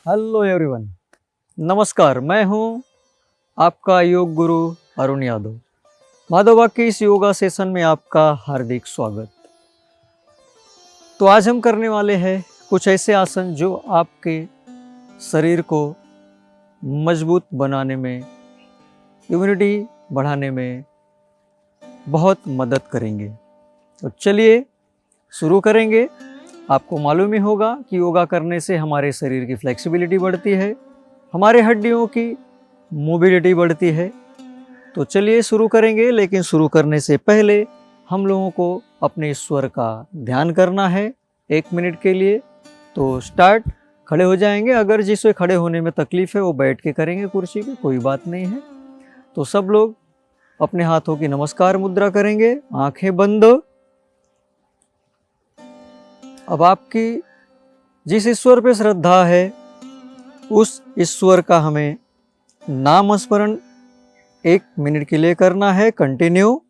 Hello everyone, नमस्कार। मैं हूं आपका योग गुरु अरुण यादव। माधवा के इस योगा सेशन में आपका हार्दिक स्वागत। तो आज हम करने वाले हैं कुछ ऐसे आसन जो आपके शरीर को मजबूत बनाने में, इम्यूनिटी बढ़ाने में बहुत मदद करेंगे। तो चलिए शुरू करेंगे। आपको मालूम ही होगा कि योगा करने से हमारे शरीर की फ्लेक्सिबिलिटी बढ़ती है, हमारे हड्डियों की मोबिलिटी बढ़ती है। तो चलिए शुरू करेंगे, लेकिन शुरू करने से पहले हम लोगों को अपने ईश्वर का ध्यान करना है 1 मिनट के लिए। तो स्टार्ट। खड़े हो जाएंगे। अगर जिसे खड़े होने में तकलीफ है वो बैठ के करेंगे कुर्सी पे, कोई बात नहीं है। तो सब लोग अपने हाथों की नमस्कार मुद्रा करेंगे, आंखें बंद। अब आपकी जिस ईश्वर पे श्रद्धा है उस ईश्वर का हमें नाम स्मरण 1 मिनट के लिए करना है। कंटिन्यू।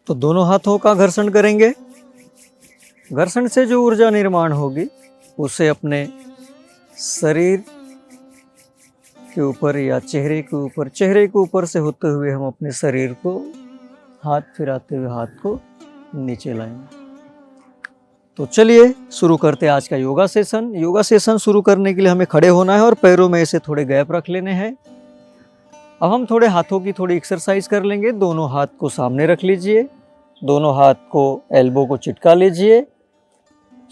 तो दोनों हाथों का घर्षण करेंगे। घर्षण से जो ऊर्जा निर्माण होगी उसे अपने शरीर के ऊपर या चेहरे के ऊपर से होते हुए हम अपने शरीर को हाथ फिराते हुए हाथ को नीचे लाएंगे। तो चलिए शुरू करते हैं आज का योगा सेशन। योगा सेशन शुरू करने के लिए हमें खड़े होना है और पैरों में ऐसे थोड़े गैप रख लेने हैं। अब हम थोड़े हाथों की थोड़ी एक्सरसाइज कर लेंगे। दोनों हाथ को सामने रख लीजिए, दोनों हाथ को एल्बो को चिटका लीजिए।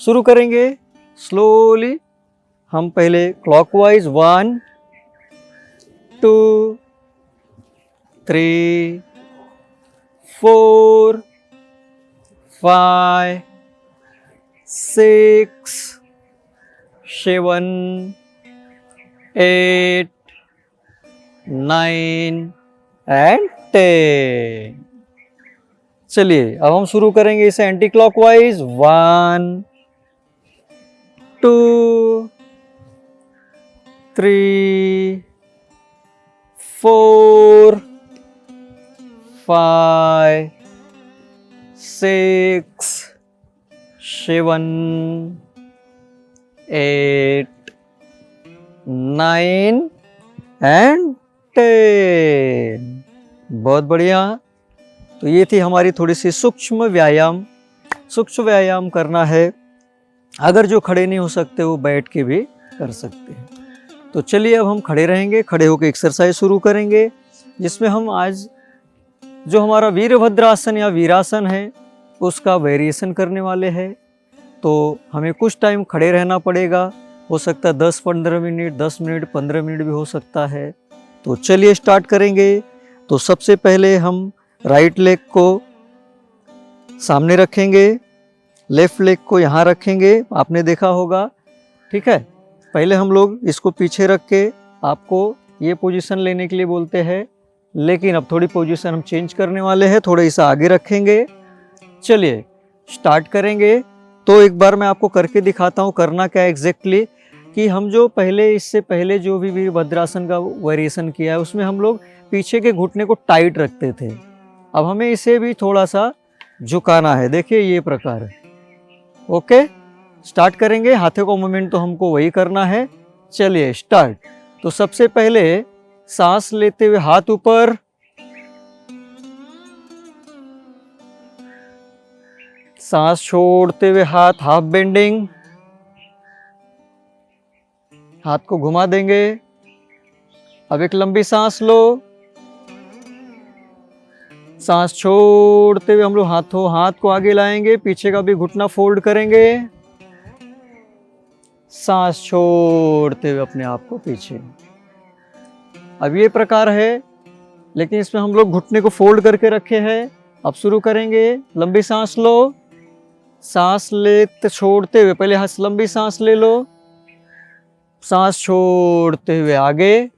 शुरू करेंगे स्लोली। हम पहले क्लॉकवाइज 1 2 3 4 5 6 7 8 9 एंड 10। चलिए अब हम शुरू करेंगे इसे एंटी क्लॉकवाइज। 1 2 3 4 5 6 7 8 9 एंड 10। बहुत बढ़िया। तो ये थी हमारी थोड़ी सी सूक्ष्म व्यायाम करना है। अगर जो खड़े नहीं हो सकते वो बैठ के भी कर सकते हैं। तो चलिए अब हम खड़े रहेंगे, खड़े होकर एक्सरसाइज शुरू करेंगे, जिसमें हम आज जो हमारा वीरभद्रासन या वीरासन है उसका वेरिएशन करने वाले हैं। तो हमें कुछ टाइम खड़े रहना पड़ेगा। हो सकता है 10-15 मिनट, 10 मिनट, 15 मिनट भी हो सकता है। तो चलिए स्टार्ट करेंगे। तो सबसे पहले हम राइट लेग को सामने रखेंगे, लेफ्ट लेग को यहाँ रखेंगे। आपने देखा होगा, ठीक है। पहले हम लोग इसको पीछे रख के आपको ये पोजीशन लेने के लिए बोलते हैं, लेकिन अब थोड़ी पोजीशन हम चेंज करने वाले हैं, थोड़ा इसे आगे रखेंगे। चलिए स्टार्ट करेंगे। तो एक बार मैं आपको करके दिखाता हूँ करना क्या एग्जैक्टली। कि हम जो इससे पहले जो भी वीरभद्रासन का वेरिएशन किया है उसमें हम लोग पीछे के घुटने को टाइट रखते थे। अब हमें इसे भी थोड़ा सा झुकाना है। देखिए ये प्रकार है। ओके, स्टार्ट करेंगे। हाथों का मूवमेंट तो हमको वही करना है। चलिए स्टार्ट। तो सबसे पहले सांस लेते हुए हाथ ऊपर, सांस छोड़ते हुए हाथ हाफ बेंडिंग, हाथ को घुमा देंगे। अब एक लंबी सांस लो। सांस छोड़ते हुए हम लोग हाथ को आगे लाएंगे, पीछे का भी घुटना फोल्ड करेंगे। सांस छोड़ते हुए अपने आप को पीछे। अब ये प्रकार है, लेकिन इसमें हम लोग घुटने को फोल्ड करके रखे हैं। अब शुरू करेंगे। लंबी सांस लो, सांस लेते छोड़ते हुए, पहले लंबी सांस ले लो, सांस छोड़ते हुए आगे,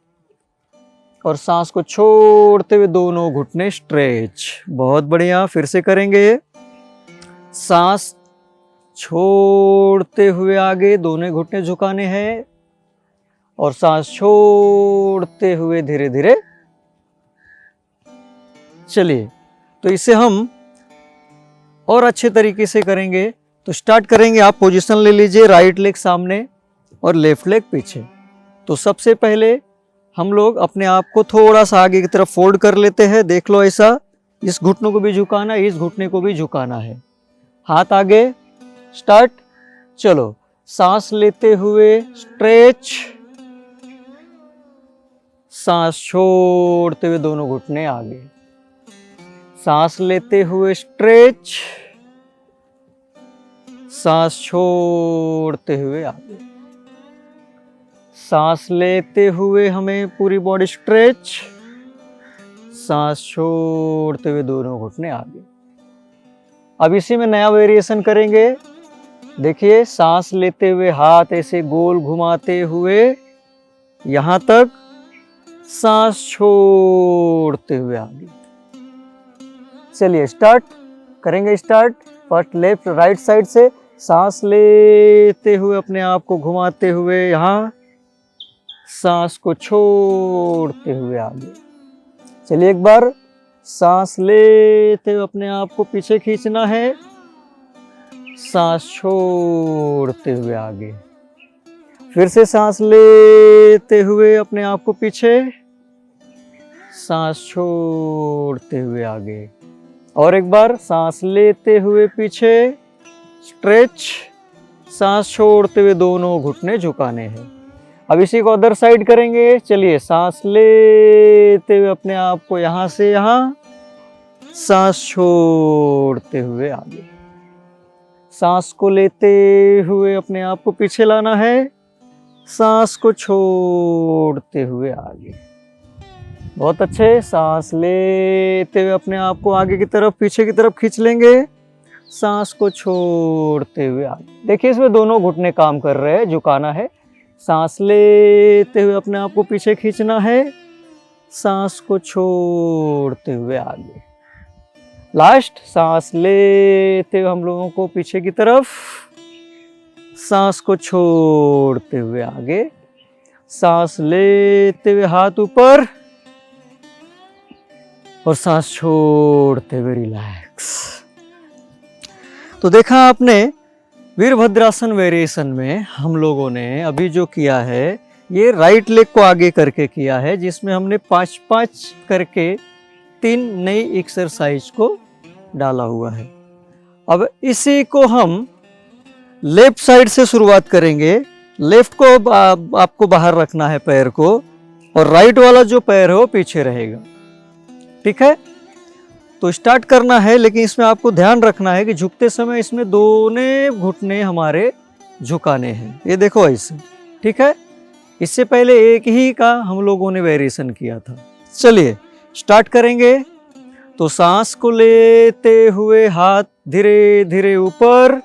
और सांस को छोड़ते हुए दोनों घुटने स्ट्रेच। बहुत बढ़िया, फिर से करेंगे। सांस छोड़ते हुए आगे, दोनों घुटने झुकाने हैं, और सांस छोड़ते हुए धीरे धीरे। चलिए, तो इसे हम और अच्छे तरीके से करेंगे। तो स्टार्ट करेंगे। आप पोजीशन ले लीजिए, राइट लेग सामने और लेफ्ट लेग पीछे। तो सबसे पहले हम लोग अपने आप को थोड़ा सा आगे की तरफ फोल्ड कर लेते हैं। देख लो, ऐसा। इस घुटनों को भी झुकाना है, इस घुटने को भी झुकाना है। हाथ आगे, स्टार्ट। चलो, सांस लेते हुए स्ट्रेच, सांस छोड़ते हुए दोनों घुटने आगे, सांस लेते हुए स्ट्रेच, सांस छोड़ते हुए आगे, सांस लेते हुए हमें पूरी बॉडी स्ट्रेच, सांस छोड़ते हुए दोनों घुटने आगे। अब इसी में नया वेरिएशन करेंगे। देखिए, सांस लेते हुए हाथ ऐसे गोल घुमाते हुए यहां तक, सांस छोड़ते हुए आगे। चलिए, स्टार्ट करेंगे। Start first left right side से। सांस लेते हुए अपने आप को घुमाते हुए यहां, सांस को छोड़ते हुए आगे। चलिए, एक बार सांस लेते हुए अपने आप को पीछे खींचना है, सांस छोड़ते हुए आगे। फिर से सांस लेते हुए अपने आप को पीछे, सांस छोड़ते हुए आगे। और एक बार सांस लेते हुए पीछे, स्ट्रेच, सांस छोड़ते हुए दोनों घुटने झुकाने हैं। अब इसी को अदर साइड करेंगे। चलिए, सांस लेते हुए अपने आप को यहां से यहां, सांस छोड़ते हुए आगे। सांस को लेते हुए अपने आप को पीछे लाना है, सांस को छोड़ते हुए आगे। बहुत अच्छे। सांस लेते हुए अपने आप को आगे की तरफ, पीछे की तरफ खींच लेंगे, सांस को छोड़ते हुए आगे। देखिए, इसमें दोनों घुटने काम कर रहे हैं, झुकाना है। सांस लेते हुए अपने आप को पीछे खींचना है, सांस को छोड़ते हुए आगे। लास्ट, सांस लेते हुए हम लोगों को पीछे की तरफ, सांस को छोड़ते हुए आगे। सांस लेते हुए हाथ ऊपर, और सांस छोड़ते हुए रिलैक्स। तो देखा आपने, वीरभद्रासन वेरिएशन में हम लोगों ने अभी जो किया है, ये राइट लेग को आगे करके किया है, जिसमें हमने 5-5 करके 3 नई एक्सरसाइज को डाला हुआ है। अब इसी को हम लेफ्ट साइड से शुरुआत करेंगे। लेफ्ट को आपको बाहर रखना है पैर को, और राइट वाला जो पैर है वो पीछे रहेगा। ठीक है? तो स्टार्ट करना है, लेकिन इसमें आपको ध्यान रखना है कि झुकते समय इसमें दोनों घुटने हमारे झुकाने हैं। ये देखो ऐसे। ठीक है? इससे पहले एक ही का हम लोगों ने वेरिएशन किया था। चलिए, स्टार्ट करेंगे। तो सांस को लेते हुए हाथ धीरे धीरे ऊपर,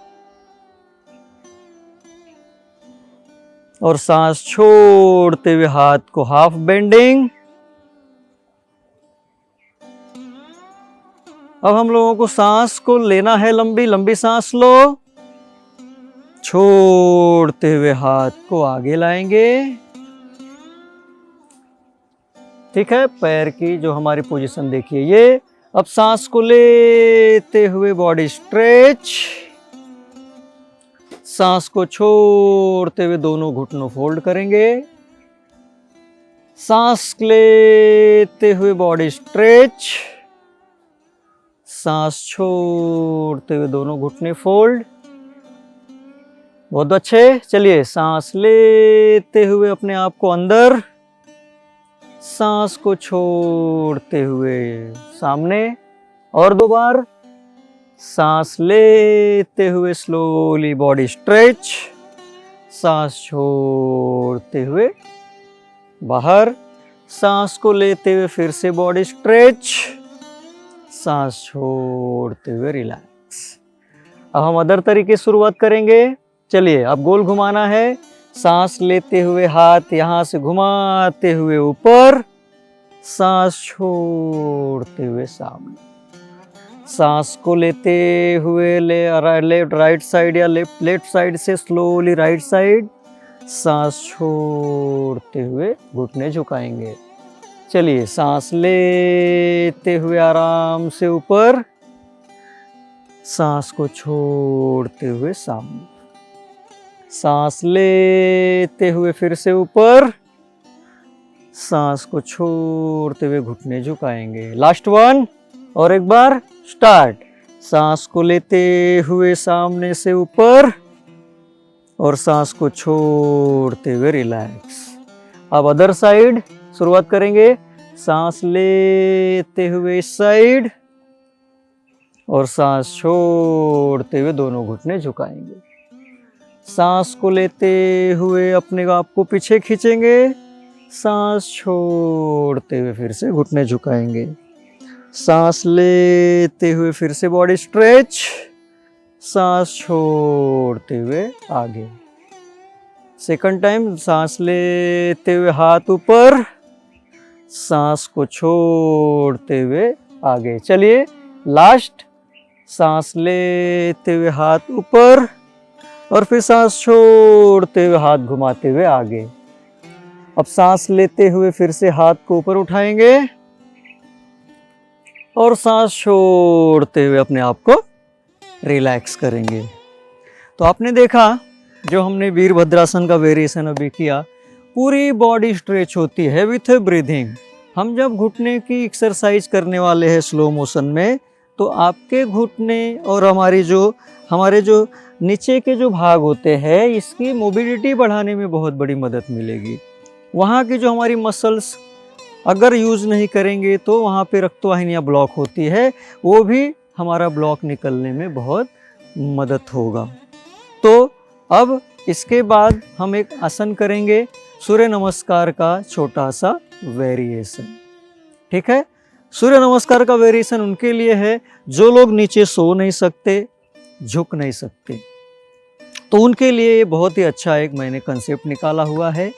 और सांस छोड़ते हुए हाथ को हाफ बेंडिंग। अब हम लोगों को सांस को लेना है, लंबी लंबी सांस लो, छोड़ते हुए हाथ को आगे लाएंगे। ठीक है? पैर की जो हमारी पोजीशन देखिए ये। अब सांस को लेते हुए बॉडी स्ट्रेच, सांस को छोड़ते हुए दोनों घुटनों फोल्ड करेंगे। सांस लेते हुए बॉडी स्ट्रेच, सांस छोड़ते हुए दोनों घुटने फोल्ड। बहुत अच्छे। चलिए, सांस लेते हुए अपने आप को अंदर, सांस को छोड़ते हुए सामने। और 2 बार। सांस लेते हुए स्लोली बॉडी स्ट्रेच, सांस छोड़ते हुए बाहर। सांस को लेते हुए फिर से बॉडी स्ट्रेच, सांस छोड़ते हुए रिलैक्स। अब हम अदर तरीके से शुरुआत करेंगे। चलिए, अब गोल घुमाना है। सांस लेते हुए हाथ यहाँ से घुमाते हुए ऊपर, सांस छोड़ते हुए सामने। सांस को लेते हुए लेफ्ट राइट साइड या लेफ्ट साइड से स्लोली राइट साइड, सांस छोड़ते हुए घुटने झुकाएंगे। चलिए, सांस लेते हुए आराम से ऊपर, सांस को छोड़ते हुए सामने। सांस लेते हुए फिर से ऊपर, सांस को छोड़ते हुए घुटने झुकाएंगे। लास्ट वन, और एक बार स्टार्ट। सांस को लेते हुए सामने से ऊपर और सांस को छोड़ते हुए रिलैक्स। अब अदर साइड शुरुआत करेंगे। सांस लेते हुए इस साइड और सांस छोड़ते हुए दोनों घुटने झुकाएंगे। सांस को लेते हुए अपने आप को पीछे खींचेंगे, सांस छोड़ते हुए फिर से घुटने झुकाएंगे। सांस लेते हुए फिर से बॉडी स्ट्रेच, सांस छोड़ते हुए आगे। सेकंड टाइम, सांस लेते हुए हाथ ऊपर, सांस को छोड़ते हुए आगे। चलिए, लास्ट, सांस लेते हुए हाथ ऊपर और फिर सांस छोड़ते हुए हाथ घुमाते हुए आगे। अब सांस लेते हुए फिर से हाथ को ऊपर उठाएंगे और सांस छोड़ते हुए अपने आप को रिलैक्स करेंगे। तो आपने देखा, जो हमने वीरभद्रासन का वेरिएशन अभी किया, पूरी बॉडी स्ट्रेच होती है विथ ब्रीथिंग। हम जब घुटने की एक्सरसाइज करने वाले हैं स्लो मोशन में, तो आपके घुटने और हमारे जो नीचे के जो भाग होते हैं, इसकी मोबिलिटी बढ़ाने में बहुत बड़ी मदद मिलेगी। वहाँ की जो हमारी मसल्स अगर यूज़ नहीं करेंगे तो वहाँ पे रक्तवाहिनियाँ ब्लॉक होती है, वो भी हमारा ब्लॉक निकलने में बहुत मदद होगा। तो अब इसके बाद हम एक आसन करेंगे, सूर्य नमस्कार का छोटा सा वेरिएशन। ठीक है, सूर्य नमस्कार का वेरिएशन उनके लिए है जो लोग नीचे सो नहीं सकते, झुक नहीं सकते, तो उनके लिए ये बहुत ही अच्छा एक मैंने कंसेप्ट निकाला हुआ है।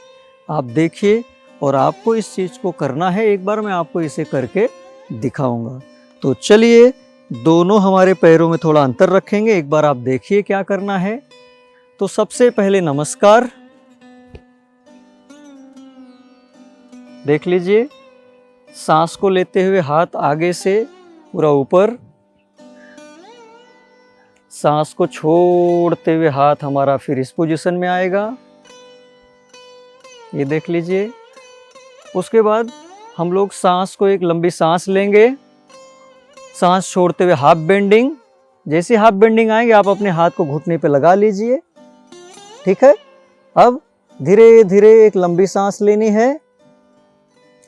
आप देखिए, और आपको इस चीज़ को करना है। एक बार मैं आपको इसे करके दिखाऊंगा। तो चलिए, दोनों हमारे पैरों में थोड़ा अंतर रखेंगे। एक बार आप देखिए क्या करना है। तो सबसे पहले नमस्कार, देख लीजिए। सांस को लेते हुए हाथ आगे से पूरा ऊपर, सांस को छोड़ते हुए हाथ हमारा फिर इस पोजीशन में आएगा, ये देख लीजिए। उसके बाद हम लोग सांस को एक लंबी सांस लेंगे, सांस छोड़ते हुए हाफ बेंडिंग। जैसे हाफ बेंडिंग आएंगे, आप अपने हाथ को घुटने पे लगा लीजिए। ठीक है, अब धीरे धीरे एक लंबी सांस लेनी है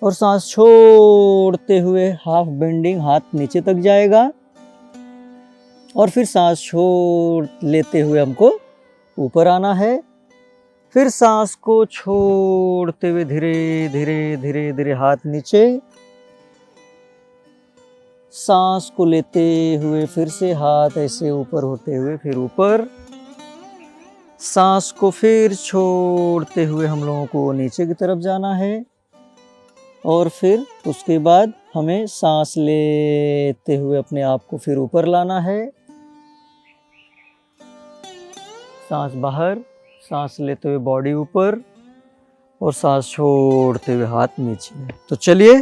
और सांस छोड़ते हुए हाफ बेंडिंग, हाथ नीचे तक जाएगा और फिर सांस छोड़ लेते हुए हमको ऊपर आना है। फिर सांस को छोड़ते हुए धीरे धीरे धीरे धीरे हाथ नीचे, सांस को लेते हुए फिर से हाथ ऐसे ऊपर होते हुए फिर ऊपर, सांस को फिर छोड़ते हुए हम लोगों को नीचे की तरफ जाना है और फिर उसके बाद हमें सांस लेते हुए अपने आप को फिर ऊपर लाना है। सांस बाहर, सांस लेते हुए बॉडी ऊपर और सांस छोड़ते हुए हाथ नीचे। तो चलिए,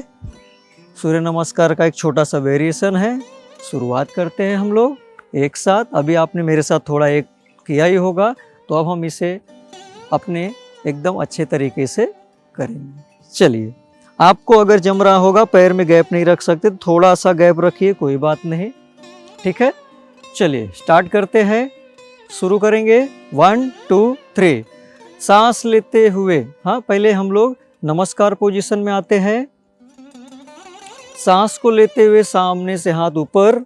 सूर्य नमस्कार का एक छोटा सा वेरिएशन है, शुरुआत करते हैं हम लोग एक साथ। अभी आपने मेरे साथ थोड़ा एक किया ही होगा, तो अब हम इसे अपने एकदम अच्छे तरीके से करेंगे। चलिए, आपको अगर जम रहा होगा, पैर में गैप नहीं रख सकते, तो थोड़ा सा गैप रखिए, कोई बात नहीं। ठीक है, चलिए स्टार्ट करते हैं, शुरू करेंगे। 1 2 3। सांस लेते हुए, हाँ, पहले हम लोग नमस्कार पोजीशन में आते हैं। सांस को लेते हुए सामने से हाथ ऊपर,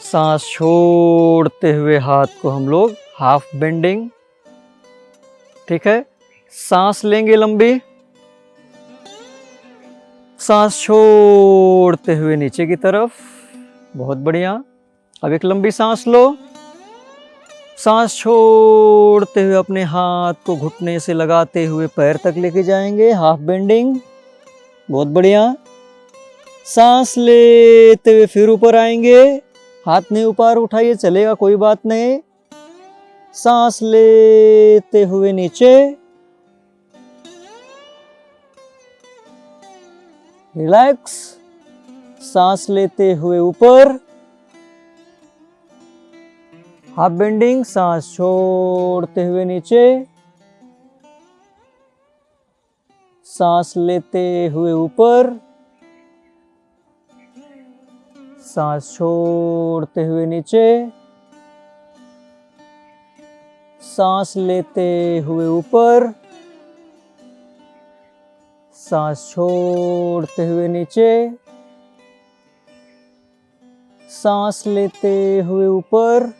सांस छोड़ते हुए हाथ को हम लोग हाफ बेंडिंग। ठीक है, सांस लेंगे लंबी, सांस छोड़ते हुए नीचे की तरफ, बहुत बढ़िया। अब एक लंबी सांस लो। सांस छोड़ते हुए अपने हाथ को घुटने से लगाते हुए पैर तक लेके जाएंगे, हाफ बेंडिंग। बहुत बढ़िया। सांस लेते हुए फिर ऊपर आएंगे, हाथ नहीं ऊपर उठाइए, चलेगा, कोई बात नहीं। सांस लेते हुए नीचे, रिलैक्स। सांस लेते हुए ऊपर, हाफ बेंडिंग। सांस छोड़ते हुए नीचे, सांस लेते हुए ऊपर, सांस छोड़ते हुए नीचे, सांस लेते हुए ऊपर, सांस छोड़ते हुए नीचे, सांस लेते हुए ऊपर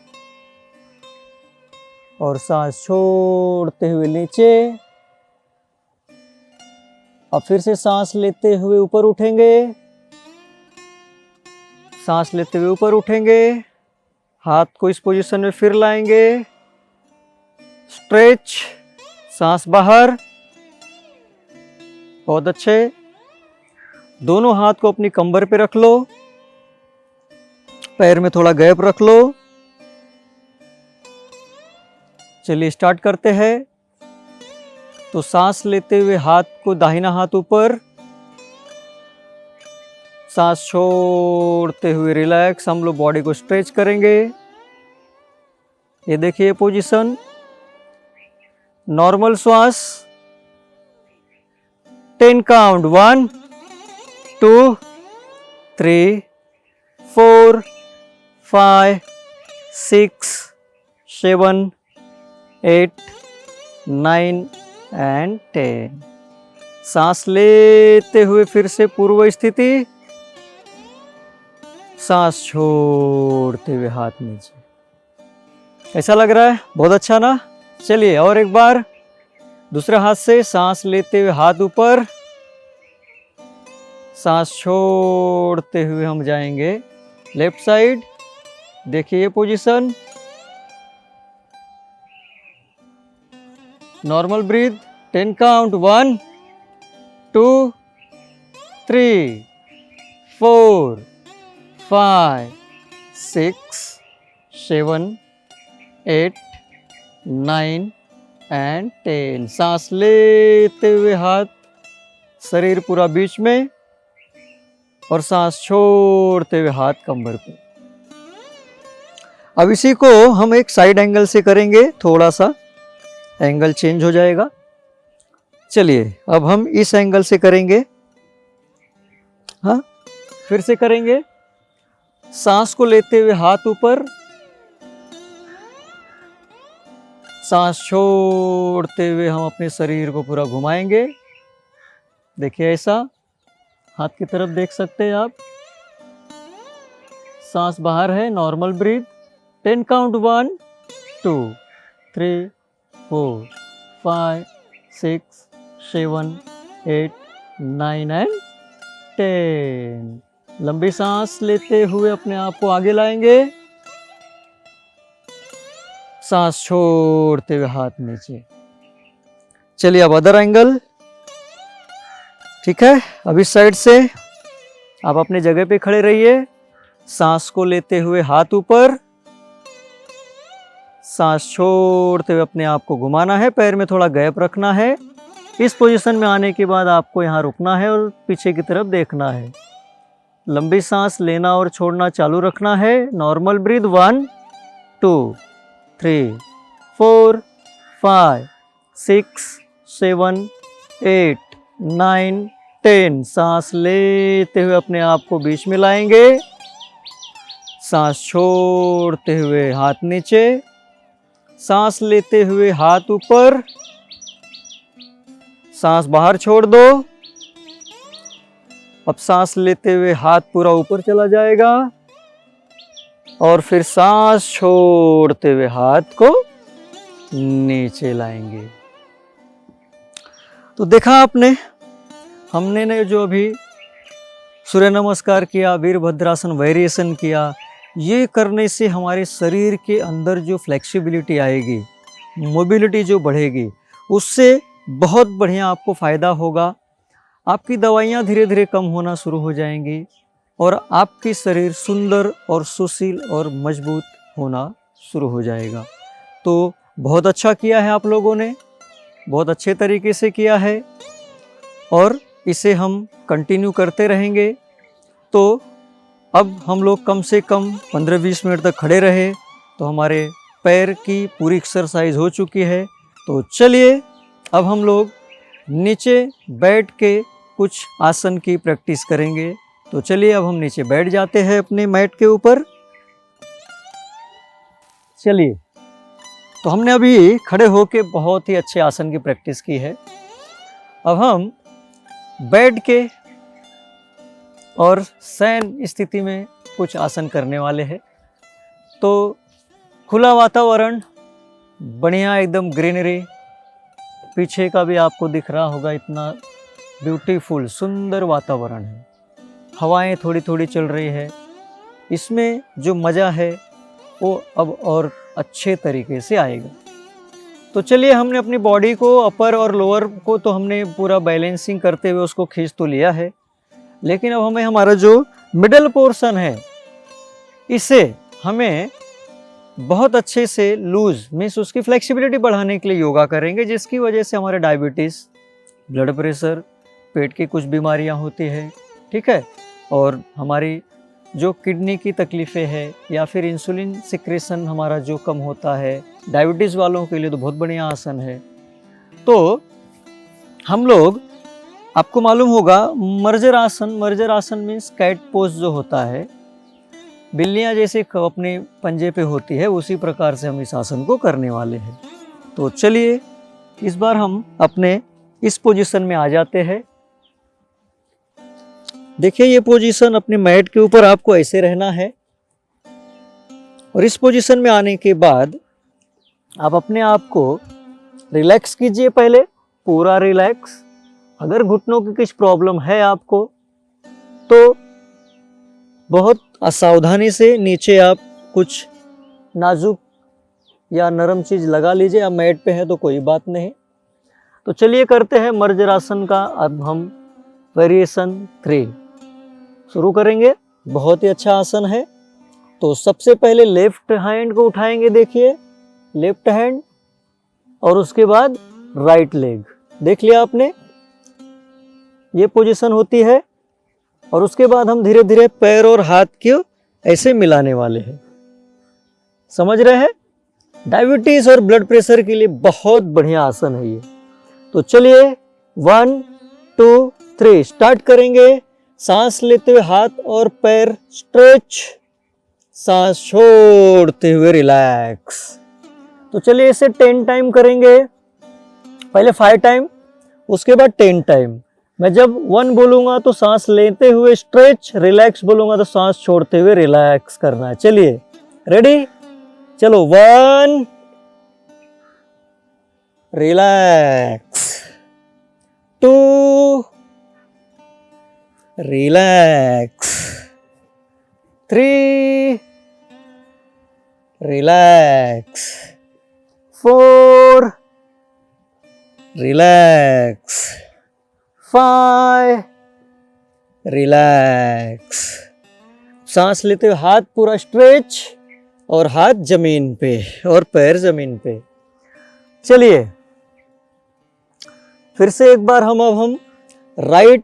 और सांस छोड़ते हुए नीचे। अब फिर से सांस लेते हुए ऊपर उठेंगे, सांस लेते हुए ऊपर उठेंगे, हाथ को इस पोजीशन में फिर लाएंगे, स्ट्रेच, सांस बाहर। बहुत अच्छे। दोनों हाथ को अपनी कंबर पे रख लो, पैर में थोड़ा गैप रख लो। चलिए स्टार्ट करते हैं। तो सांस लेते हुए हाथ को, दाहिना हाथ ऊपर, सांस छोड़ते हुए रिलैक्स। हम लोग बॉडी को स्ट्रेच करेंगे। ये देखिए पोजीशन, नॉर्मल श्वास। 10 काउंट, 1 2 3 4 5 6 7 8 9 एंड 10। सांस लेते हुए फिर से पूर्व स्थिति, सांस छोड़ते हुए हाथ नीचे। कैसा लग रहा है? बहुत अच्छा ना? चलिए और एक बार दूसरे हाथ से सांस लेते हुए हाथ ऊपर, सांस छोड़ते हुए हम जाएंगे लेफ्ट साइड। देखिए ये position, normal breath. 10 count, 1 2 3 4 5 6 7 8 9 and 10। सांस लेते हुए हाथ शरीर पूरा बीच में और सांस छोड़ते हुए हाथ कमर पे। अब इसी को हम एक साइड एंगल से करेंगे, थोड़ा सा एंगल चेंज हो जाएगा। चलिए अब हम इस एंगल से करेंगे। हाँ, फिर से करेंगे। सांस को लेते हुए हाथ ऊपर, सांस छोड़ते हुए हम अपने शरीर को पूरा घुमाएंगे। देखिए ऐसा, हाथ की तरफ देख सकते हैं आप। सांस बाहर है, नॉर्मल ब्रीथ। 10 count, 1 2 3 4 5 6 7 8 9 and 10। लंबी सांस लेते हुए अपने आप को आगे लाएंगे, सांस छोड़ते हुए हाथ नीचे। चलिए अब अदर एंगल। ठीक है, अब इस साइड से आप अपने जगह पे खड़े रहिए। सांस को लेते हुए हाथ ऊपर, सांस छोड़ते हुए अपने आप को घुमाना है, पैर में थोड़ा गैप रखना है। इस पोजीशन में आने के बाद आपको यहाँ रुकना है और पीछे की तरफ देखना है। लंबी सांस लेना और छोड़ना चालू रखना है। Normal breath. 1 2 3 4 5 6 7 8 9 10। सांस लेते हुए अपने आप को बीच में लाएंगे, सांस छोड़ते हुए हाथ नीचे, सांस लेते हुए हाथ ऊपर, सांस बाहर छोड़ दो। अब सांस लेते हुए हाथ पूरा ऊपर चला जाएगा और फिर सांस छोड़ते हुए हाथ को नीचे लाएंगे। तो देखा आपने, हमने ने जो अभी सूर्य नमस्कार किया, वीरभद्रासन वेरिएशन किया, ये करने से हमारे शरीर के अंदर जो फ्लेक्सिबिलिटी आएगी, मोबिलिटी जो बढ़ेगी, उससे बहुत बढ़िया आपको फ़ायदा होगा। आपकी दवाइयाँ धीरे धीरे कम होना शुरू हो जाएंगी और आपकी शरीर सुंदर और सुशील और मजबूत होना शुरू हो जाएगा। तो बहुत अच्छा किया है आप लोगों ने, बहुत अच्छे तरीके से किया है और इसे हम कंटिन्यू करते रहेंगे। तो अब हम लोग कम से कम 15-20 मिनट तक खड़े रहे तो हमारे पैर की पूरी एक्सरसाइज हो चुकी है। तो चलिए अब हम लोग नीचे बैठ के कुछ आसन की प्रैक्टिस करेंगे। तो चलिए अब हम नीचे बैठ जाते हैं अपने मैट के ऊपर। चलिए, तो हमने अभी खड़े होके बहुत ही अच्छे आसन की प्रैक्टिस की है। अब हम बैठ के और शयन स्थिति में कुछ आसन करने वाले हैं। तो खुला वातावरण, बढ़िया एकदम ग्रीनरी, पीछे का भी आपको दिख रहा होगा, इतना ब्यूटीफुल सुंदर वातावरण है। हवाएं थोड़ी थोड़ी चल रही है, इसमें जो मज़ा है वो अब और अच्छे तरीके से आएगा। तो चलिए, हमने अपनी बॉडी को अपर और लोअर को तो हमने पूरा बैलेंसिंग करते हुए उसको खींच तो लिया है, लेकिन अब हमें हमारा जो मिडल पोर्शन है इसे हमें बहुत अच्छे से लूज मीन्स उसकी फ्लेक्सिबिलिटी बढ़ाने के लिए योगा करेंगे, जिसकी वजह से हमारे डायबिटीज़, ब्लड प्रेशर, पेट की कुछ बीमारियां होती है, ठीक है, और हमारी जो किडनी की तकलीफ़ें हैं या फिर इंसुलिन सिक्रेशन हमारा जो कम होता है, डायबिटीज़ वालों के लिए तो बहुत बढ़िया आसन है। तो हम लोग, आपको मालूम होगा मर्जर आसन मीन्स कैट पोज जो होता है, बिल्लियाँ जैसे अपने पंजे पे होती है, उसी प्रकार से हम इस आसन को करने वाले हैं। तो चलिए इस बार हम अपने इस पोजीशन में आ जाते हैं। देखिए, ये पोजीशन अपने मैट के ऊपर आपको ऐसे रहना है और इस पोजीशन में आने के बाद आप अपने आप को रिलैक्स कीजिए, पहले पूरा रिलैक्स। अगर घुटनों की कुछ प्रॉब्लम है आपको तो बहुत असावधानी से नीचे आप कुछ नाजुक या नरम चीज़ लगा लीजिए। अब मैट पे है तो कोई बात नहीं। तो चलिए करते हैं मर्जर आसन का अब हम वेरिएशन 3 शुरू करेंगे। बहुत ही अच्छा आसन है। तो सबसे पहले लेफ्ट हैंड को उठाएंगे, देखिए लेफ्ट हैंड, और उसके बाद राइट लेग। देख लिया आपने, ये पोजीशन होती है। और उसके बाद हम धीरे धीरे पैर और हाथ को ऐसे मिलाने वाले हैं। समझ रहे हैं? डायबिटीज और ब्लड प्रेशर के लिए बहुत बढ़िया आसन है ये। तो चलिए 1 2 3 स्टार्ट करेंगे। सांस लेते हुए हाथ और पैर स्ट्रेच, सांस छोड़ते हुए रिलैक्स। तो चलिए इसे 10 टाइम करेंगे। पहले 5 टाइम, उसके बाद 10 टाइम। मैं जब 1 बोलूंगा तो सांस लेते हुए स्ट्रेच, रिलैक्स बोलूंगा तो सांस छोड़ते हुए रिलैक्स करना है। चलिए रेडी, चलो 1 relax, 2 relax, 3 relax, 4 relax, 5 relax. सांस लेते हुए हाथ पूरा स्ट्रेच और हाथ जमीन पे और पैर जमीन पे। चलिए फिर से एक बार हम राइट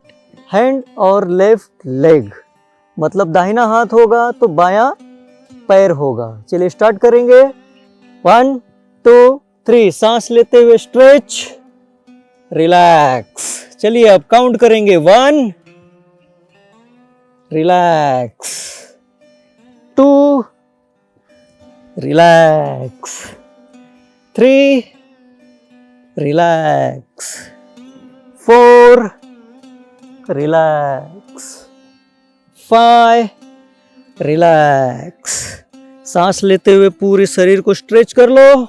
हैंड और लेफ्ट लेग, मतलब दाहिना हाथ होगा तो बायां पैर होगा। चलिए स्टार्ट करेंगे। 1 2 3 सांस लेते हुए स्ट्रेच, रिलैक्स। चलिए अब काउंट करेंगे। 1 relax, 2 relax, 3 relax, 4 relax, 5 relax. सांस लेते हुए पूरे शरीर को स्ट्रेच कर लो,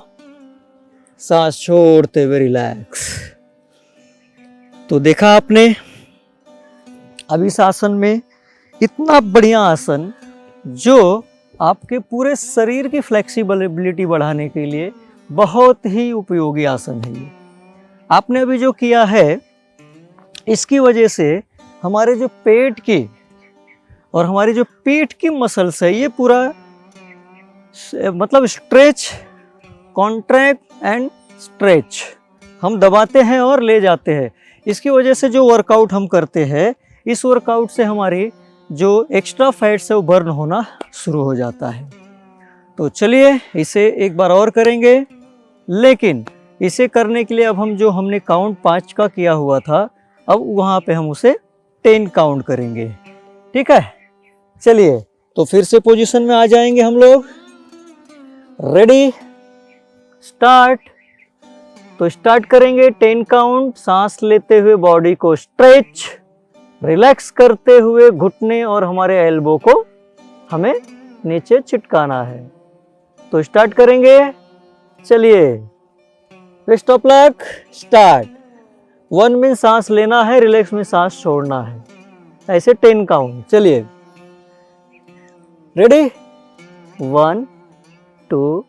सांस छोड़ते हुए रिलैक्स। तो देखा आपने, अब इस आसन में इतना बढ़िया आसन जो आपके पूरे शरीर की फ्लेक्सिबिलिटी बढ़ाने के लिए बहुत ही उपयोगी आसन है ये। आपने अभी जो किया है इसकी वजह से हमारे जो पेट की और हमारी जो पीठ की मसल्स है ये पूरा मतलब स्ट्रेच, कॉन्ट्रैक्ट एंड स्ट्रेच हम दबाते हैं और ले जाते हैं। इसकी वजह से जो वर्कआउट हम करते हैं इस वर्कआउट से हमारी जो एक्स्ट्रा फैट्स है वो बर्न होना शुरू हो जाता है। तो चलिए इसे एक बार और करेंगे, लेकिन इसे करने के लिए अब हम जो हमने काउंट 5 का किया हुआ था अब वहाँ पे हम उसे 10 काउंट करेंगे। ठीक है, चलिए तो फिर से पोजीशन में आ जाएंगे हम लोग। Ready, start. तो स्टार्ट करेंगे 10 काउंट, सांस लेते हुए बॉडी को स्ट्रेच, रिलैक्स करते हुए घुटने और हमारे एल्बो को हमें नीचे चिटकाना है। तो स्टार्ट करेंगे, चलिए बेस्ट ऑफ लक, स्टार्ट। 1 में सांस लेना है, रिलैक्स में सांस छोड़ना है, ऐसे 10 काउंट। चलिए ready, 1 2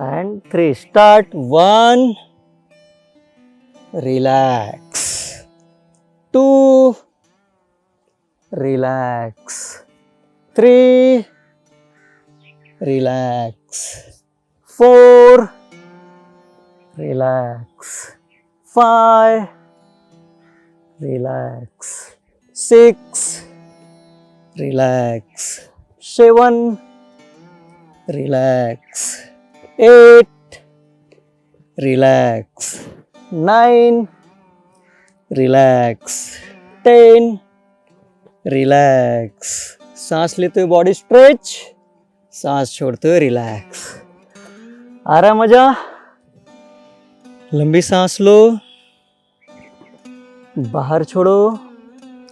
and 3 start. 1 relax, 2 relax, 3 relax, 4 relax, 5 relax, 6 relax, 7 relax, 8 relax, 9 relax, 10 relax. सांस लेते हुए बॉडी स्ट्रेच, सांस छोड़ते हुए रिलैक्स। आ रहा मजा? लंबी सांस लो, बाहर छोड़ो।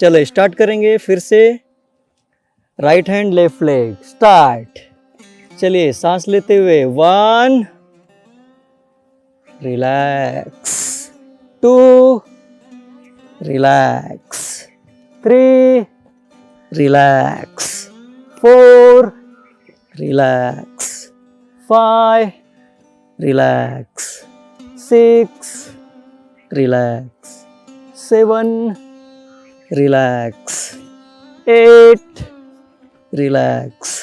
चलो स्टार्ट करेंगे फिर से। Right hand left leg, start. चलिए सांस लेते हुए 1 relax, 2 relax, 3 relax, 4 relax, 5 relax, 6 relax, 7 relax, 8 relax,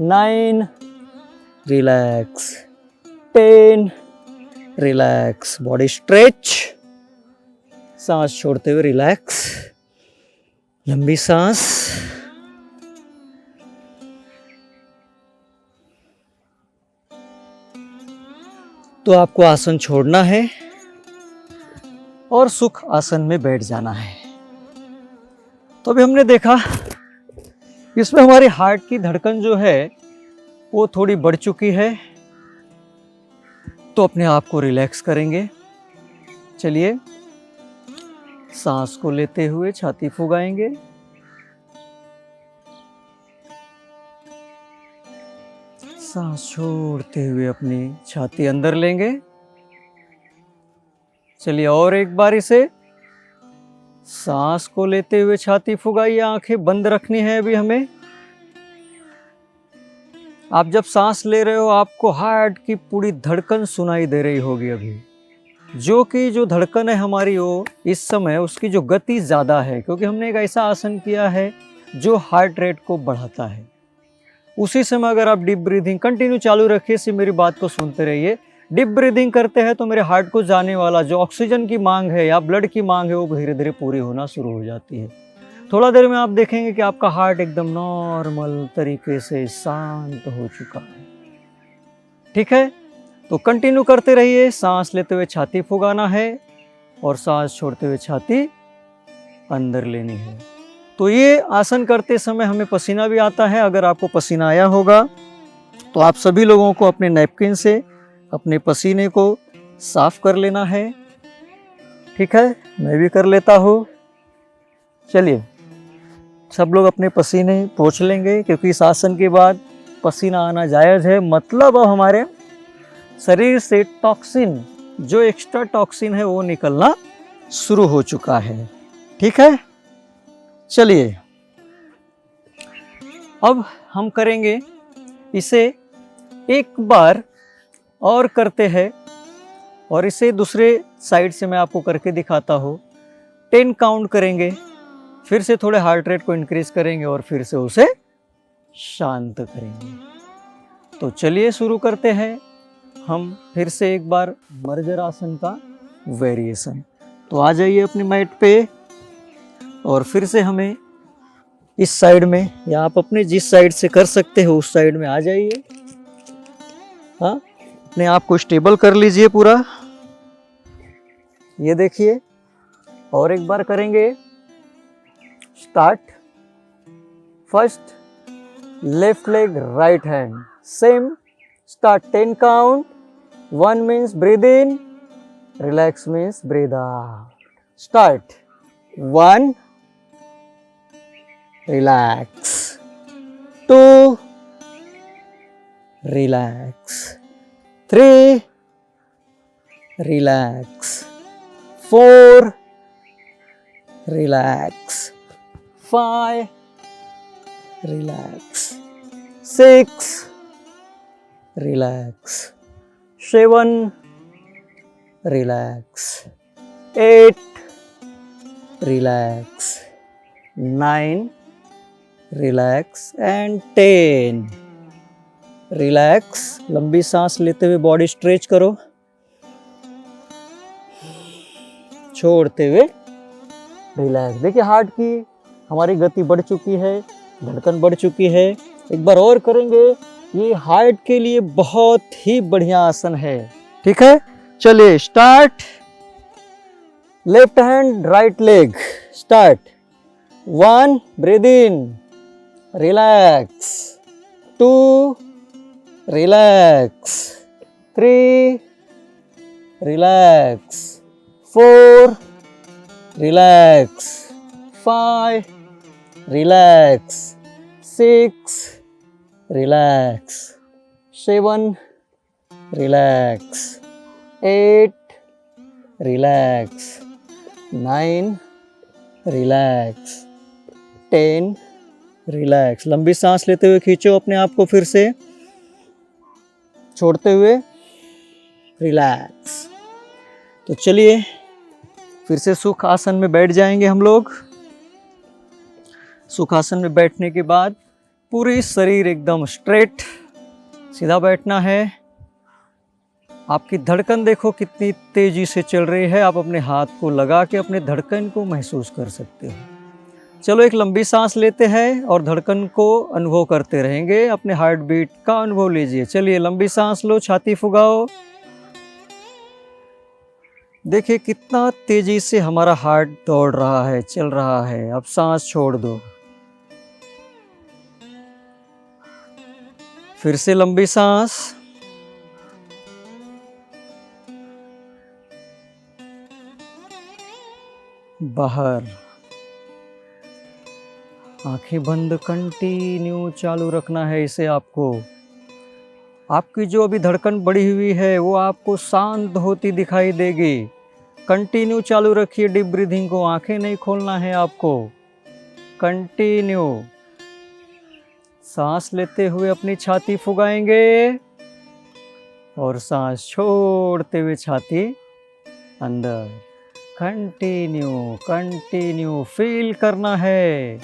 9 relax, 10 relax. Body stretch, सांस छोड़ते हुए रिलैक्स, लंबी सांस। तो आपको आसन छोड़ना है और सुख आसन में बैठ जाना है। तो अभी हमने देखा इसमें हमारी हार्ट की धड़कन जो है वो थोड़ी बढ़ चुकी है, तो अपने आप को रिलैक्स करेंगे। चलिए सांस को लेते हुए छाती फुगाएंगे, सांस छोड़ते हुए अपनी छाती अंदर लेंगे। चलिए और एक बारी से सांस को लेते हुए छाती फुगाइए, आंखें बंद रखनी है अभी हमें। आप जब सांस ले रहे हो आपको हार्ट की पूरी धड़कन सुनाई दे रही होगी अभी, जो कि जो धड़कन है हमारी वो इस समय उसकी जो गति ज़्यादा है, क्योंकि हमने एक ऐसा आसन किया है जो हार्ट रेट को बढ़ाता है। उसी समय अगर आप डीप ब्रीदिंग कंटिन्यू चालू रखिए, सिर्फ मेरी बात को सुनते रहिए। डीप ब्रीदिंग करते हैं तो मेरे हार्ट को जाने वाला जो ऑक्सीजन की मांग है या ब्लड की मांग है वो धीरे धीरे पूरी होना शुरू हो जाती है। थोड़ा देर में आप देखेंगे कि आपका हार्ट एकदम नॉर्मल तरीके से शांत हो चुका है। ठीक है, तो कंटिन्यू करते रहिए। सांस लेते हुए छाती फुगाना है और सांस छोड़ते हुए छाती अंदर लेनी है। तो ये आसन करते समय हमें पसीना भी आता है। अगर आपको पसीना आया होगा तो आप सभी लोगों को अपने नैपकिन से अपने पसीने को साफ कर लेना है। ठीक है, मैं भी कर लेता हूँ। चलिए सब लोग अपने पसीने पोंछ लेंगे, क्योंकि इस आसन के बाद पसीना आना जायज़ है। मतलब अब हमारे शरीर से टॉक्सिन, जो एक्स्ट्रा टॉक्सिन है वो निकलना शुरू हो चुका है। ठीक है, चलिए अब हम करेंगे इसे एक बार और करते हैं, और इसे दूसरे साइड से मैं आपको करके दिखाता हूँ। 10 काउंट करेंगे, फिर से थोड़े हार्ट रेट को इंक्रीज करेंगे और फिर से उसे शांत करेंगे। तो चलिए शुरू करते हैं हम फिर से एक बार मर्जर आसन का वेरिएशन। तो आ जाइए अपनी मैट पे और फिर से हमें इस साइड में, या आप अपने जिस साइड से कर सकते हो उस साइड में आ जाइए। हाँ, अपने आप को स्टेबल कर लीजिए पूरा। ये देखिए, और एक बार करेंगे। Start. First left leg right hand, same. Start 10 count. 1 means breathe in, relax means breathe out. Start. 1, relax. 2, relax. 3, relax. 4, relax. 5, relax. 6, relax. 7, relax. 8, relax. 9, relax. And 10, relax. लंबी सांस लेते हुए बॉडी स्ट्रेच करो, छोड़ते हुए रिलैक्स। देखिए heart की हमारी गति बढ़ चुकी है, धड़कन बढ़ चुकी है। एक बार और करेंगे। ये हार्ट के लिए बहुत ही बढ़िया आसन है। ठीक है, चलिए start. Left hand right leg. Start. 1, breathe in, relax. 2, relax. 3, relax. 4, relax. 5, relax. 6, relax. 7, relax. 8, relax. 9, relax. 10, relax. लंबी सांस लेते हुए खींचो अपने आप को, फिर से छोड़ते हुए रिलैक्स। तो चलिए फिर से सुख आसन में बैठ जाएंगे हम लोग। सुख आसन में बैठने के बाद पूरी शरीर एकदम स्ट्रेट सीधा बैठना है। आपकी धड़कन देखो कितनी तेजी से चल रही है। आप अपने हाथ को लगा के अपने धड़कन को महसूस कर सकते हो। चलो एक लंबी सांस लेते हैं और धड़कन को अनुभव करते रहेंगे। अपने हार्ट बीट का अनुभव लीजिए। चलिए लंबी सांस लो, छाती फुगाओ। देखिए कितना तेजी से हमारा हार्ट दौड़ रहा है, चल रहा है। अब सांस छोड़ दो। फिर से लंबी सांस। बाहर। आंखें बंद, कंटिन्यू चालू रखना है इसे आपको। आपकी जो अभी धड़कन बढ़ी हुई है वो आपको शांत होती दिखाई देगी। कंटिन्यू चालू रखिए डीप ब्रीदिंग को। आंखें नहीं खोलना है आपको। कंटिन्यू सांस लेते हुए अपनी छाती फुगाएंगे और सांस छोड़ते हुए छाती अंदर। कंटिन्यू कंटिन्यू फील करना है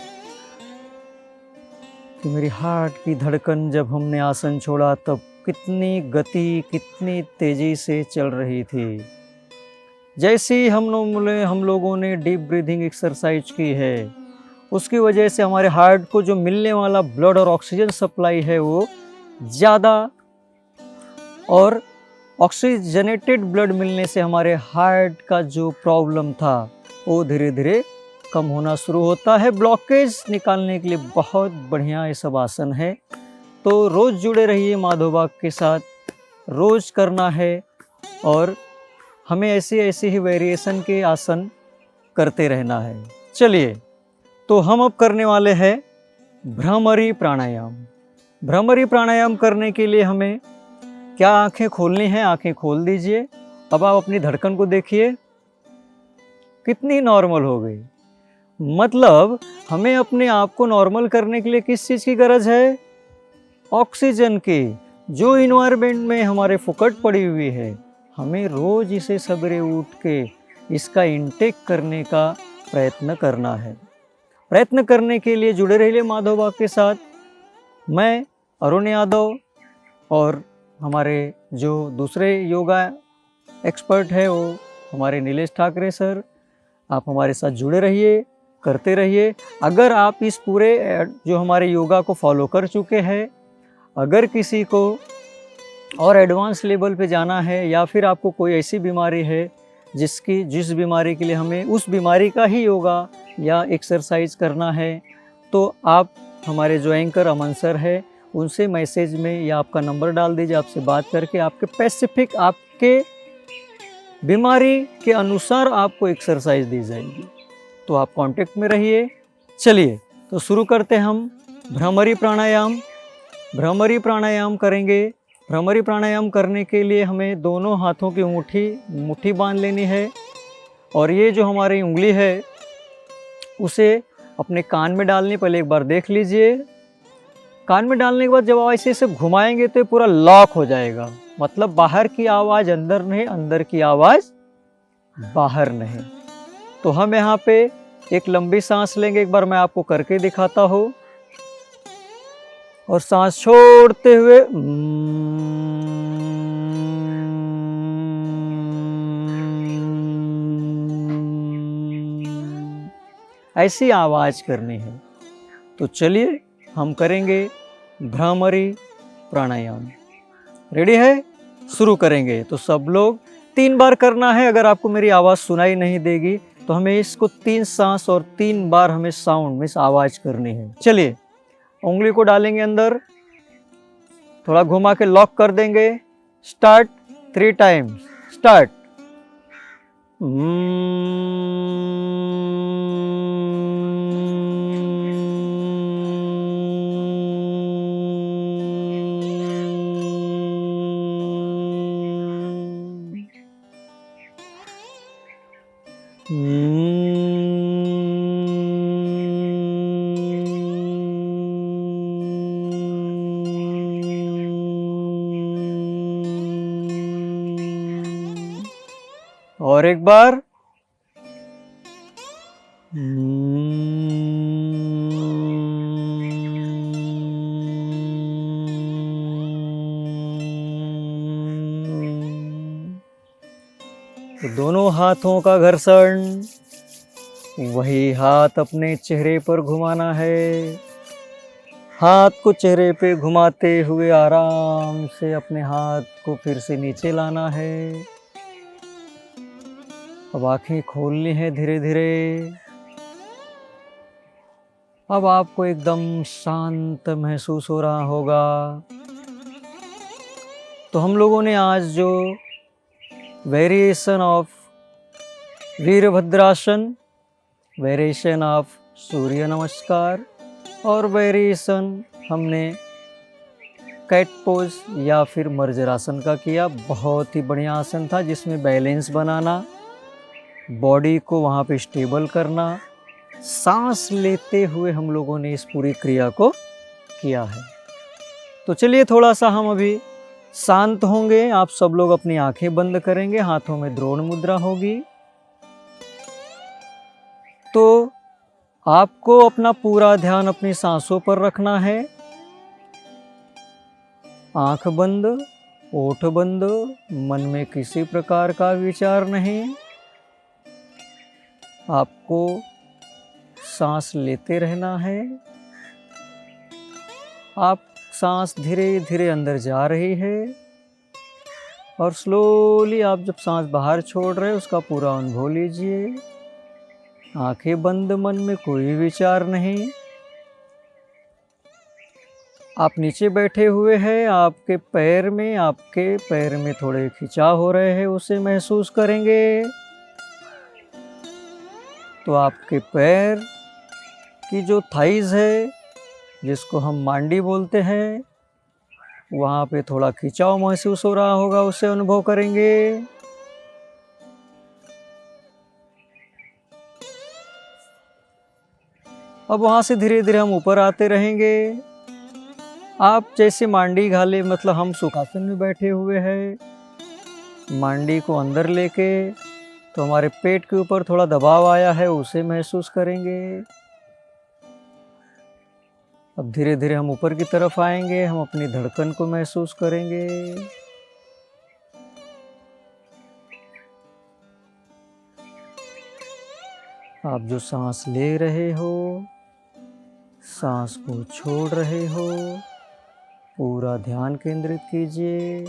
कि मेरी हार्ट की धड़कन जब हमने आसन छोड़ा तब कितनी गति, कितनी तेजी से चल रही थी। जैसे ही हम लोगों ने डीप ब्रीदिंग एक्सरसाइज की है, उसकी वजह से हमारे हार्ट को जो मिलने वाला ब्लड और ऑक्सीजन सप्लाई है वो ज़्यादा, और ऑक्सीजनेटेड ब्लड मिलने से हमारे हार्ट का जो प्रॉब्लम था वो धीरे धीरे कम होना शुरू होता है। ब्लॉकेज निकालने के लिए बहुत बढ़िया ये सब आसन है। तो रोज़ जुड़े रहिए माधोबाग के साथ, रोज़ करना है और हमें ऐसे ही वेरिएशन के आसन करते रहना है। चलिए तो हम अब करने वाले हैं भ्रामरी प्राणायाम। भ्रामरी प्राणायाम करने के लिए हमें क्या आंखें खोलनी है? आंखें खोल दीजिए। अब आप अपनी धड़कन को देखिए कितनी नॉर्मल हो गई। मतलब हमें अपने आप को नॉर्मल करने के लिए किस चीज़ की गरज है? ऑक्सीजन की। जो इन्वायरमेंट में हमारे फुकट पड़ी हुई है, हमें रोज इसे सवेरे उठ के इसका इंटेक करने का प्रयत्न करना है। प्रयत्न करने के लिए जुड़े रहिए माधव बाग के साथ। मैं अरुण यादव और हमारे जो दूसरे योगा एक्सपर्ट है वो हमारे नीलेश ठाकरे सर, आप हमारे साथ जुड़े रहिए, करते रहिए। अगर आप इस पूरे जो हमारे योगा को फॉलो कर चुके हैं, अगर किसी को और एडवांस लेवल पे जाना है या फिर आपको कोई ऐसी बीमारी है जिस बीमारी के लिए हमें उस बीमारी का ही योगा या एक्सरसाइज करना है, तो आप हमारे जो एंकर अमन सर है उनसे मैसेज में या आपका नंबर डाल दीजिए, आपसे बात करके आपके स्पेसिफिक आपके बीमारी के अनुसार आपको एक्सरसाइज दी जाएगी। तो आप कांटेक्ट में रहिए। चलिए तो शुरू करते हम भ्रामरी प्राणायाम। भ्रामरी प्राणायाम करेंगे। भ्रामरी प्राणायाम करने के लिए हमें दोनों हाथों की मुट्ठी बांध लेनी है और ये जो हमारी उंगली है उसे अपने कान में डालनी। पहले एक बार देख लीजिए। कान में डालने के बाद जब आप ऐसे घुमाएंगे तो पूरा लॉक हो जाएगा, मतलब बाहर की आवाज़ अंदर नहीं, अंदर की आवाज़ बाहर नहीं। तो हम यहाँ पे एक लंबी सांस लेंगे। एक बार मैं आपको करके दिखाता हूँ और सांस छोड़ते हुए ऐसी आवाज करनी है। तो चलिए हम करेंगे भ्रामरी प्राणायाम। रेडी है? शुरू करेंगे। तो सब लोग 3 बार करना है। अगर आपको मेरी आवाज़ सुनाई नहीं देगी तो हमें इसको 3 सांस और 3 बार हमें साउंड में आवाज़ करनी है। चलिए उंगली को डालेंगे अंदर, थोड़ा घुमा के लॉक कर देंगे। Start 3 times. स्टार्ट। और एक बार। तो दोनों हाथों का घर्षण, वही हाथ अपने चेहरे पर घुमाना है। हाथ को चेहरे पे घुमाते हुए आराम से अपने हाथ को फिर से नीचे लाना है। अब आंखें खोलनी है धीरे धीरे। अब आपको एकदम शांत महसूस हो रहा होगा। तो हम लोगों ने आज जो variation of Virabhadrasana, variation of Surya Namaskar और वेरिएशन हमने कैट पोज या फिर मर्जरासन का किया। बहुत ही बढ़िया आसन था जिसमें बैलेंस बनाना, बॉडी को वहाँ पे स्टेबल करना, सांस लेते हुए हम लोगों ने इस पूरी क्रिया को किया है। तो चलिए थोड़ा सा हम अभी शांत होंगे। आप सब लोग अपनी आंखें बंद करेंगे, हाथों में द्रोण मुद्रा होगी। तो आपको अपना पूरा ध्यान अपनी सांसों पर रखना है। आंख बंद, ओठ बंद, मन में किसी प्रकार का विचार नहीं। आपको सांस लेते रहना है। आप सांस धीरे धीरे अंदर जा रही है और स्लोली आप जब सांस बाहर छोड़ रहे हैं उसका पूरा अनुभव लीजिए। आंखें बंद, मन में कोई विचार नहीं। आप नीचे बैठे हुए हैं, आपके पैर में थोड़े खिंचाव हो रहे हैं, उसे महसूस करेंगे। तो आपके पैर की जो थाइज है, जिसको हम मांडी बोलते हैं, वहाँ पे थोड़ा खिंचाव महसूस हो रहा होगा, उसे अनुभव करेंगे। अब वहाँ से धीरे धीरे हम ऊपर आते रहेंगे। आप जैसे मांडी घाले मतलब हम सुखासन में बैठे हुए हैं, मांडी को अंदर लेके तो हमारे पेट के ऊपर थोड़ा दबाव आया है, उसे महसूस करेंगे। अब धीरे धीरे हम ऊपर की तरफ आएंगे, हम अपनी धड़कन को महसूस करेंगे। आप जो सांस ले रहे हो, सांस को छोड़ रहे हो, पूरा ध्यान केंद्रित कीजिए।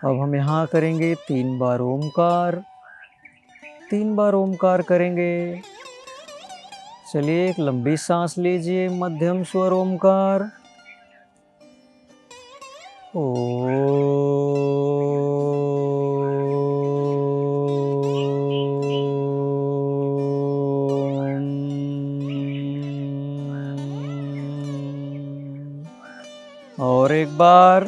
अब हम यहाँ करेंगे 3 बार ओमकार, 3 बार ओमकार करेंगे। चलिए एक लंबी सांस लीजिए, मध्यम स्वर ओमकार। और एक बार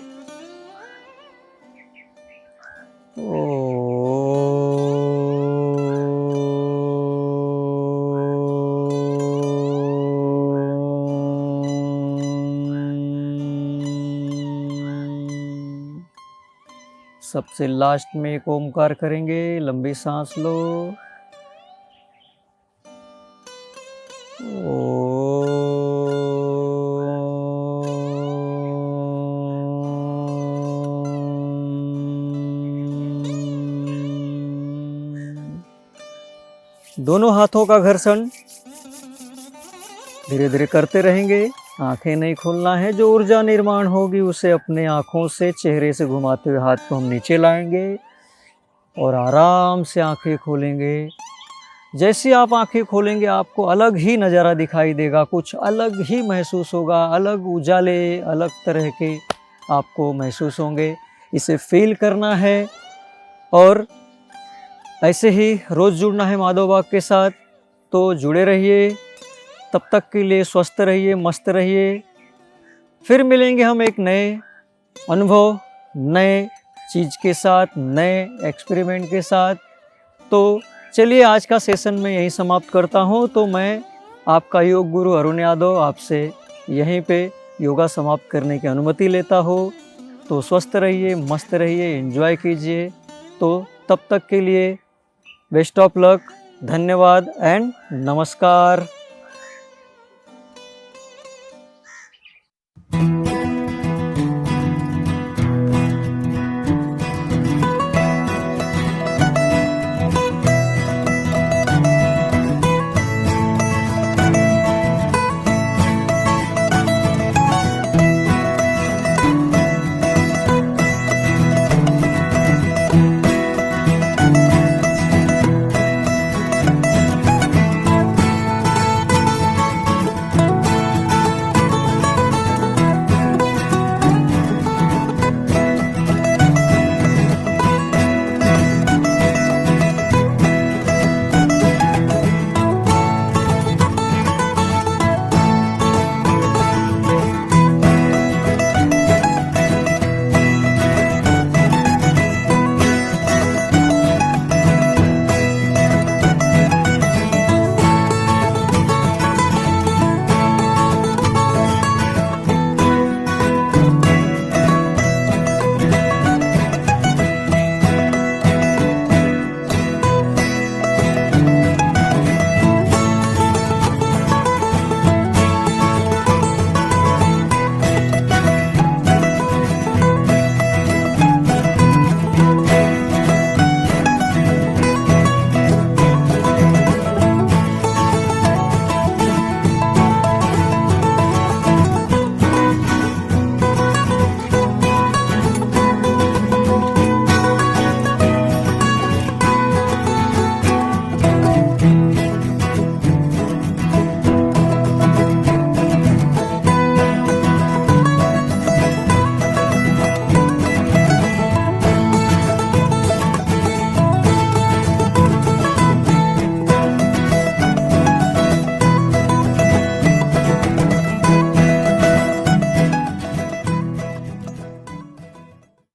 सबसे लास्ट में एक ओमकार करेंगे। लंबी सांस लो। दोनों हाथों का घर्षण धीरे धीरे करते रहेंगे। आंखें नहीं खोलना है। जो ऊर्जा निर्माण होगी उसे अपने आँखों से चेहरे से घुमाते हुए हाथ को हम नीचे लाएंगे और आराम से आंखें खोलेंगे। जैसे आप आंखें खोलेंगे आपको अलग ही नज़ारा दिखाई देगा, कुछ अलग ही महसूस होगा, अलग उजाले अलग तरह के आपको महसूस होंगे। इसे फील करना है और ऐसे ही रोज़ जुड़ना है माधव बाग के साथ। तो जुड़े रहिए, तब तक के लिए स्वस्थ रहिए, मस्त रहिए। फिर मिलेंगे हम एक नए अनुभव, नए चीज़ के साथ, नए एक्सपेरिमेंट के साथ। तो चलिए आज का सेशन मैं यहीं समाप्त करता हूँ। तो मैं आपका योग गुरु अरुण यादव आपसे यहीं पे योगा समाप्त करने की अनुमति लेता हूँ। तो स्वस्थ रहिए, मस्त रहिए, एंजॉय कीजिए। तो तब तक के लिए बेस्ट ऑफ लक, धन्यवाद एंड नमस्कार।